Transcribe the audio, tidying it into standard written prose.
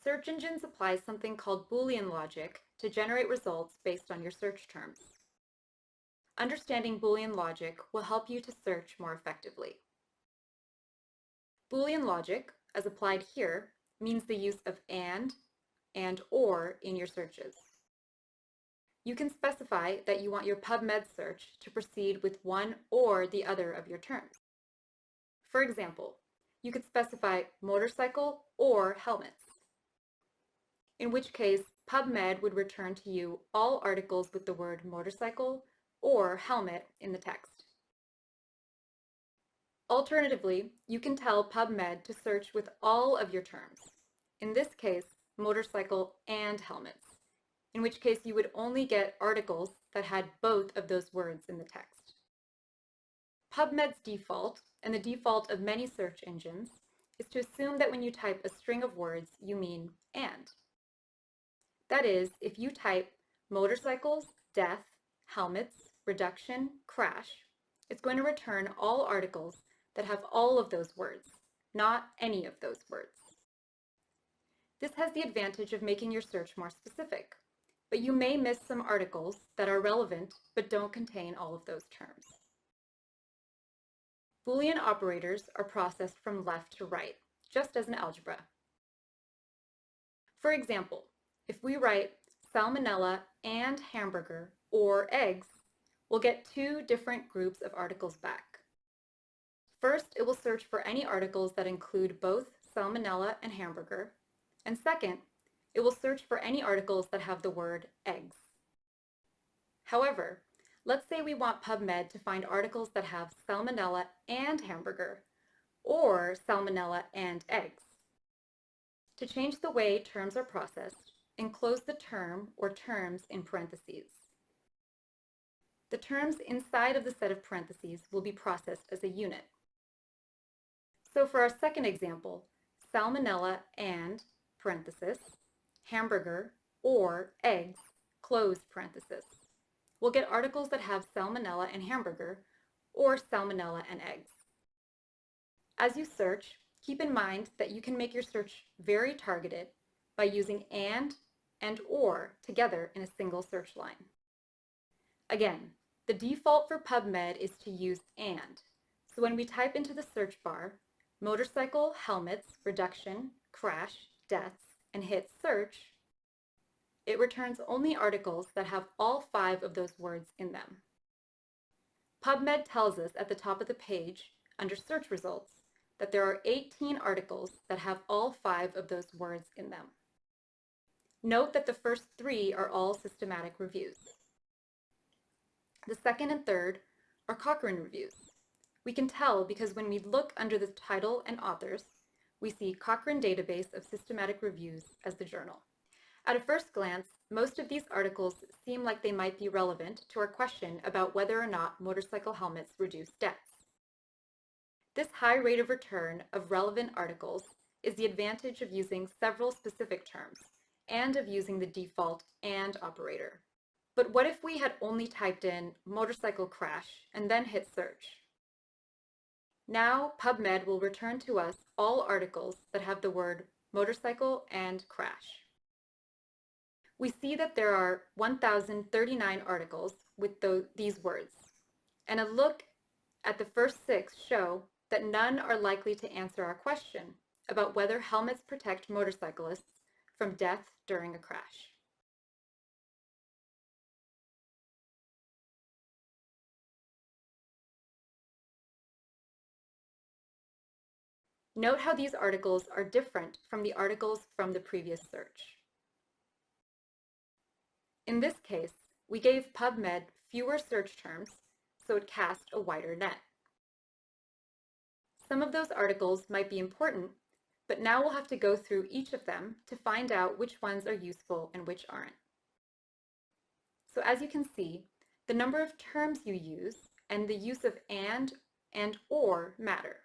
Search engines apply something called Boolean logic to generate results based on your search terms. Understanding Boolean logic will help you to search more effectively. Boolean logic, as applied here, means the use of and or in your searches. You can specify that you want your PubMed search to proceed with one or the other of your terms. For example, you could specify motorcycle or helmets, in which case PubMed would return to you all articles with the word motorcycle or helmet in the text. Alternatively, you can tell PubMed to search with all of your terms, in this case, motorcycle and helmets, in which case you would only get articles that had both of those words in the text. PubMed's default, and the default of many search engines, is to assume that when you type a string of words, you mean and. That is, if you type motorcycles, death, helmets, reduction, crash, it's going to return all articles that have all of those words, not any of those words. This has the advantage of making your search more specific, but you may miss some articles that are relevant but don't contain all of those terms. Boolean operators are processed from left to right, just as in algebra. For example, if we write salmonella and hamburger or eggs, we'll get two different groups of articles back. First, it will search for any articles that include both salmonella and hamburger, and second, it will search for any articles that have the word eggs. However, let's say we want PubMed to find articles that have salmonella and hamburger, or salmonella and eggs. To change the way terms are processed, enclose the term or terms in parentheses. The terms inside of the set of parentheses will be processed as a unit. So for our second example, salmonella and, parenthesis, hamburger or eggs, close parenthesis. We'll get articles that have salmonella and hamburger or salmonella and eggs. As you search, keep in mind that you can make your search very targeted by using and or together in a single search line. Again, the default for PubMed is to use and. So when we type into the search bar, motorcycle, helmets, reduction, crash, deaths, and hit search, it returns only articles that have all 5 of those words in them. PubMed tells us at the top of the page, under search results, that there are 18 articles that have all 5 of those words in them. Note that the first 3 are all systematic reviews. The second and third are Cochrane reviews. We can tell because when we look under the title and authors, we see Cochrane Database of Systematic Reviews as the journal. At a first glance, most of these articles seem like they might be relevant to our question about whether or not motorcycle helmets reduce deaths. This high rate of return of relevant articles is the advantage of using several specific terms and of using the default and operator. But what if we had only typed in motorcycle crash and then hit search? Now PubMed will return to us all articles that have the word motorcycle and crash. We see that there are 1,039 articles with these words, and a look at the first 6 show that none are likely to answer our question about whether helmets protect motorcyclists from death during a crash. Note how these articles are different from the articles from the previous search. In this case, we gave PubMed fewer search terms, so it cast a wider net. Some of those articles might be important, but now we'll have to go through each of them to find out which ones are useful and which aren't. So as you can see, the number of terms you use and the use of and or matter.